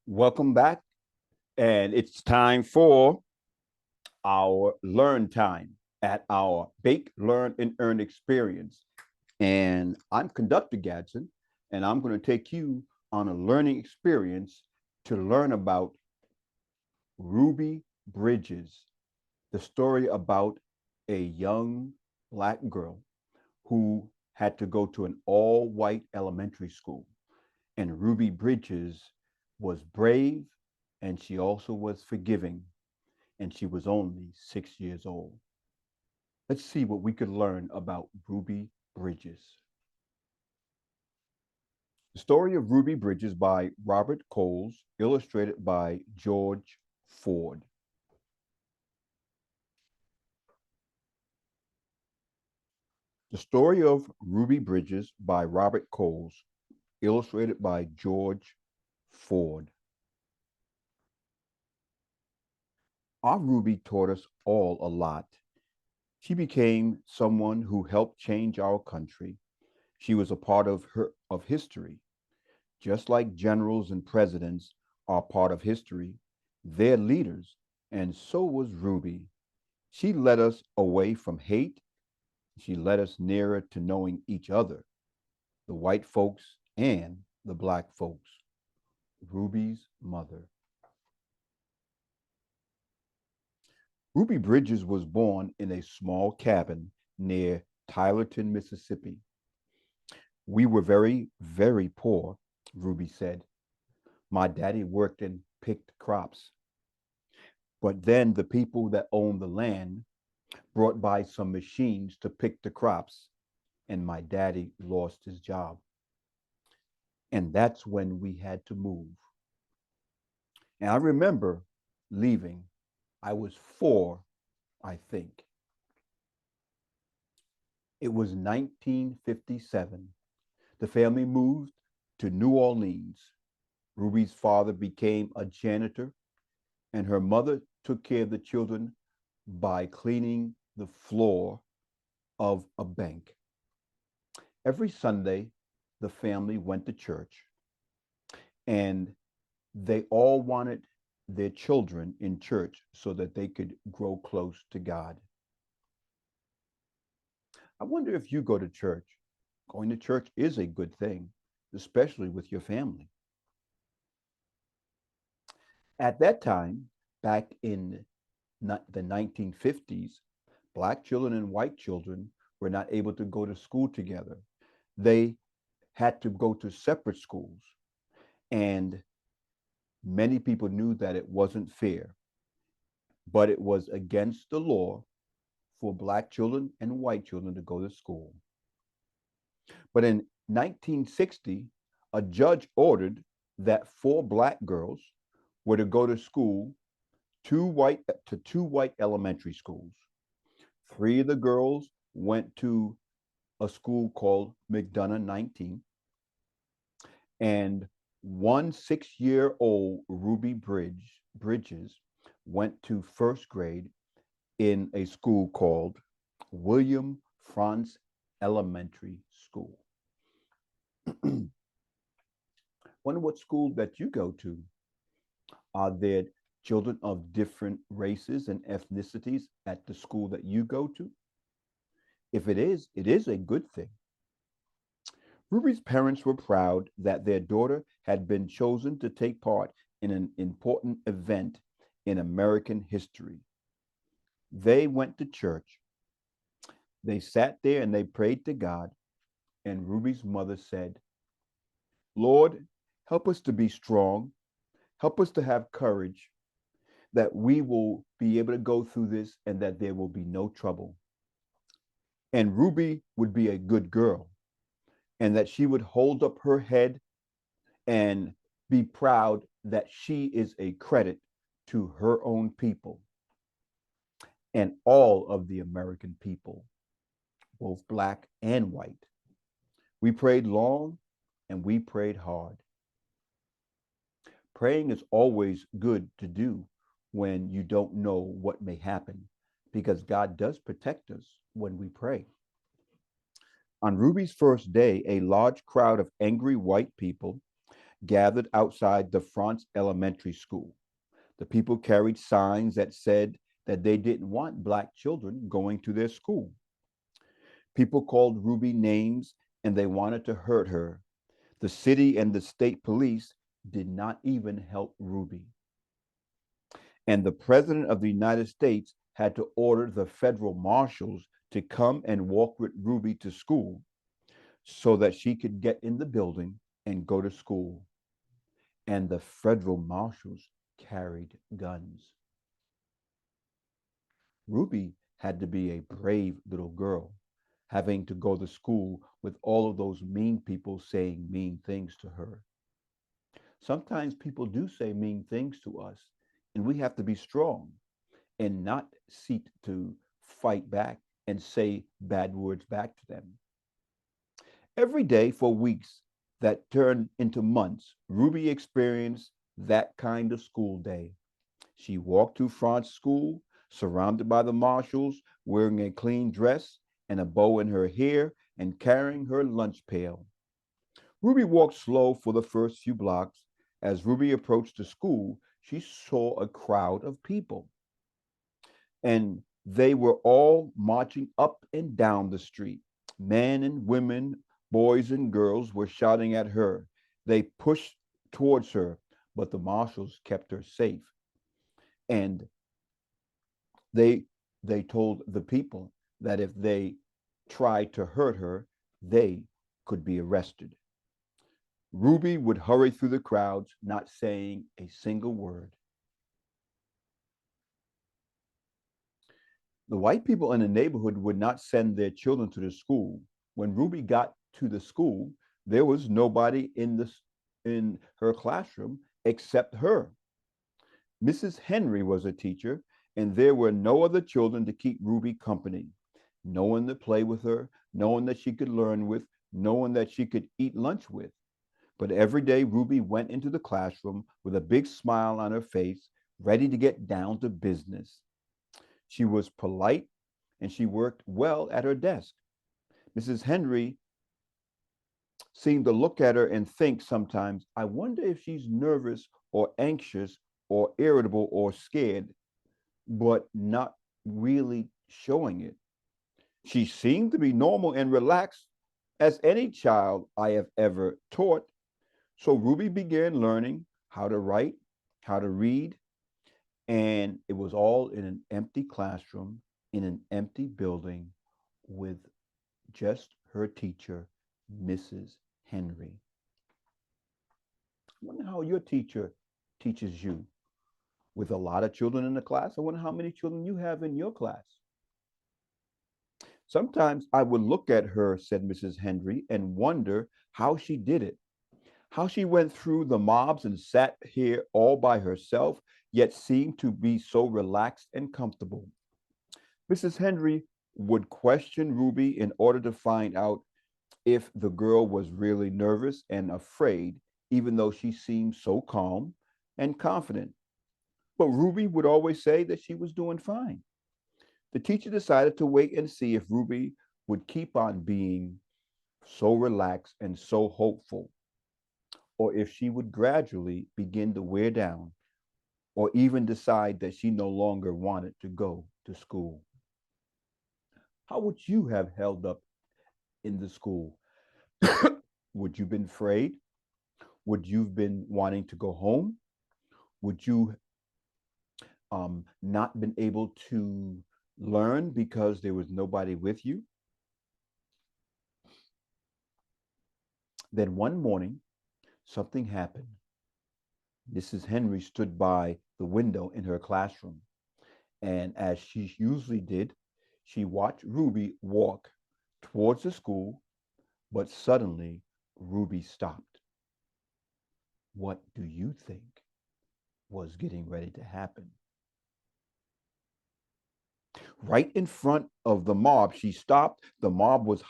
Welcome back. And it's time for our learn time at our Bake, Learn, and Earn experience. And I'm Conductor Gadson, and I'm going to take you on a learning experience to learn about Ruby Bridges, the story about a young Black girl who had to go to an all white elementary school. And Ruby Bridges was brave and she also was forgiving, and she was only 6 years old. Let's see what we could learn about Ruby Bridges. The Story of Ruby Bridges by Robert Coles, illustrated by George Ford. The Story of Ruby Bridges by Robert Coles, illustrated by George Ford. Our Ruby taught us all a lot. She became someone who helped change our country. She was a part of history. Just like generals and presidents are part of history, they're leaders, and so was Ruby. She led us away from hate. She led us nearer to knowing each other, the white folks and the Black folks. Ruby's mother. Ruby Bridges was born in a small cabin near Tylerton, Mississippi. We were very, very poor, Ruby said. My daddy worked and picked crops. But then the people that owned the land brought by some machines to pick the crops, and my daddy lost his job. And that's when we had to move. And I remember leaving. I was 4, I think. It was 1957. The family moved to New Orleans. Ruby's father became a janitor, and her mother took care of the children by cleaning the floor of a bank. Every Sunday, the family went to church, and they all wanted their children in church so that they could grow close to God. I wonder if you go to church. Going to church is a good thing, especially with your family. At that time, back in the 1950s, Black children and white children were not able to go to school together. They had to go to separate schools. And many people knew that it wasn't fair, but it was against the law for Black children and white children to go to school. But in 1960, a judge ordered that 4 Black girls were to go to school, two white elementary schools. 3 of the girls went to a school called McDonough 19, and one 6-year-old Ruby Bridges went to first grade in a school called William Frantz Elementary School. Wonder what school that you go to. Are there children of different races and ethnicities at the school that you go to? If it is a good thing. Ruby's parents were proud that their daughter had been chosen to take part in an important event in American history. They went to church. They sat there and they prayed to God. And Ruby's mother said, Lord, help us to be strong. Help us to have courage that we will be able to go through this and that there will be no trouble. And Ruby would be a good girl, and that she would hold up her head and be proud that she is a credit to her own people and all of the American people, both Black and white. We prayed long and we prayed hard. Praying is always good to do when you don't know what may happen, because God does protect us when we pray. On Ruby's first day, a large crowd of angry white people gathered outside the Frantz Elementary School. The people carried signs that said that they didn't want black children going to their school. People called Ruby names and they wanted to hurt her. The city and the state police did not even help Ruby. And the President of the United States had to order the federal marshals to come and walk with Ruby to school so that she could get in the building and go to school. And the federal marshals carried guns. Ruby had to be a brave little girl, having to go to school with all of those mean people saying mean things to her. Sometimes people do say mean things to us, and we have to be strong and not seek to fight back and say bad words back to them. Every day for weeks that turned into months, Ruby experienced that kind of school day. She walked to France's school, surrounded by the marshals, wearing a clean dress and a bow in her hair and carrying her lunch pail. Ruby walked slow for the first few blocks. As Ruby approached the school, she saw a crowd of people, and they were all marching up and down the street. Men and women, boys and girls were shouting at her. They pushed towards her, but the marshals kept her safe. And they they told the people that if they tried to hurt her, they could be arrested. Ruby would hurry through the crowds, not saying a single word. The white people in the neighborhood would not send their children to the school. When Ruby got to the school, there was nobody in her classroom except her. Mrs. Henry was a teacher, and there were no other children to keep Ruby company. No one to play with her, no one that she could learn with, no one that she could eat lunch with. But every day Ruby went into the classroom with a big smile on her face, ready to get down to business. She was polite and she worked well at her desk. Mrs. Henry seemed to look at her and think sometimes, I wonder if she's nervous or anxious or irritable or scared, but not really showing it. She seemed to be normal and relaxed as any child I have ever taught. So Ruby began learning how to write, how to read, and it was all in an empty classroom, in an empty building with just her teacher, Mrs. Henry. I wonder how your teacher teaches you. With a lot of children in the class, I wonder how many children you have in your class. Sometimes I would look at her, said Mrs. Henry, and wonder how she did it, how she went through the mobs and sat here all by herself, yet seemed to be so relaxed and comfortable. Mrs. Henry would question Ruby in order to find out if the girl was really nervous and afraid, even though she seemed so calm and confident. But Ruby would always say that she was doing fine. The teacher decided to wait and see if Ruby would keep on being so relaxed and so hopeful, or if she would gradually begin to wear down, or even decide that she no longer wanted to go to school. How would you have held up in the school? Would you have been afraid? Would you have been wanting to go home? Would you not been able to learn because there was nobody with you? Then one morning, something happened. Mrs. Henry stood by the window in her classroom, and as she usually did, she watched Ruby walk towards the school, but suddenly Ruby stopped. What do you think was getting ready to happen? Right in front of the mob, she stopped. The mob was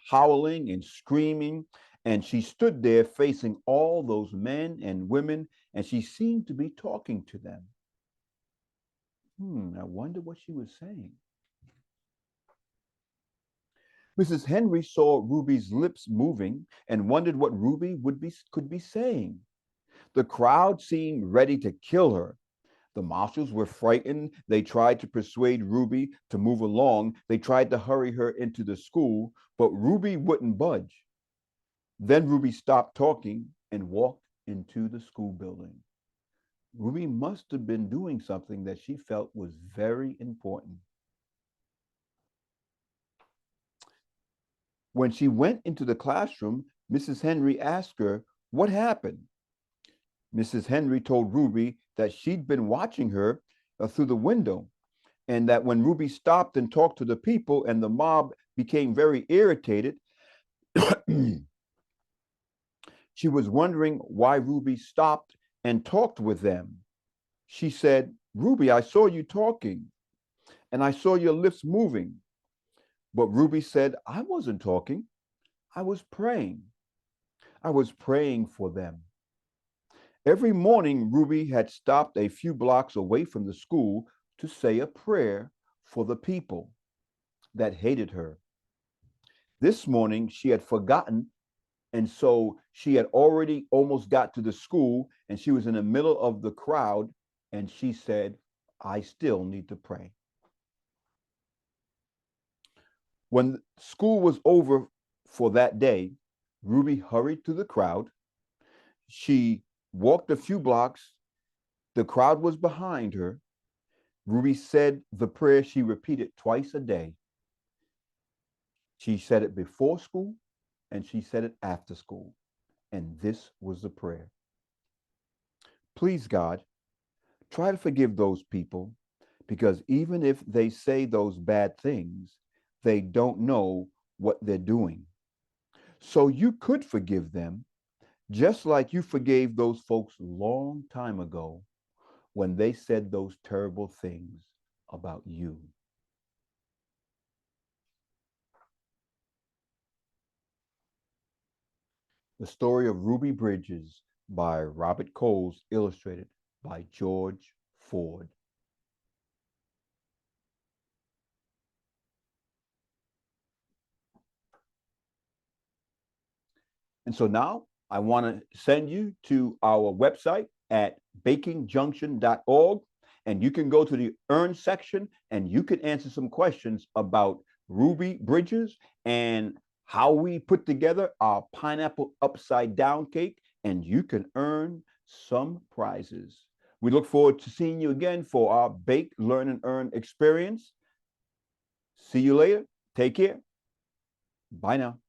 howling and screaming, and she stood there facing all those men and women, and she seemed to be talking to them. I wonder what she was saying. Mrs. Henry saw Ruby's lips moving and wondered what Ruby could be saying. The crowd seemed ready to kill her. The marshals were frightened. They tried to persuade Ruby to move along. They tried to hurry her into the school, but Ruby wouldn't budge. Then Ruby stopped talking and walked into the school building. Ruby must have been doing something that she felt was very important. When she went into the classroom, Mrs. Henry asked her, "What happened?" Mrs. Henry told Ruby that she'd been watching her through the window, and that when Ruby stopped and talked to the people and the mob became very irritated, she was wondering why Ruby stopped and talked with them. She said, "Ruby, I saw you talking, and I saw your lips moving." But Ruby said, "I wasn't talking. I was praying. I was praying for them." Every morning, Ruby had stopped a few blocks away from the school to say a prayer for the people that hated her. This morning, she had forgotten, and so she had already almost got to the school, and she was in the middle of the crowd, and she said, "I still need to pray." When school was over for that day, Ruby hurried through the crowd. She walked a few blocks. The crowd was behind her. Ruby said the prayer she repeated twice a day. She said it before school and she said it after school. And this was the prayer: "Please, God, try to forgive those people, because even if they say those bad things, they don't know what they're doing. So you could forgive them, just like you forgave those folks long time ago when they said those terrible things about you." The Story of Ruby Bridges by Robert Coles, illustrated by George Ford. And so now I want to send you to our website at bakingjunction.org, and you can go to the Earn section and you can answer some questions about Ruby Bridges and how we put together our pineapple upside down cake, and you can earn some prizes. We look forward to seeing you again for our Bake, Learn, and Earn experience. See you later. Take care. Bye now.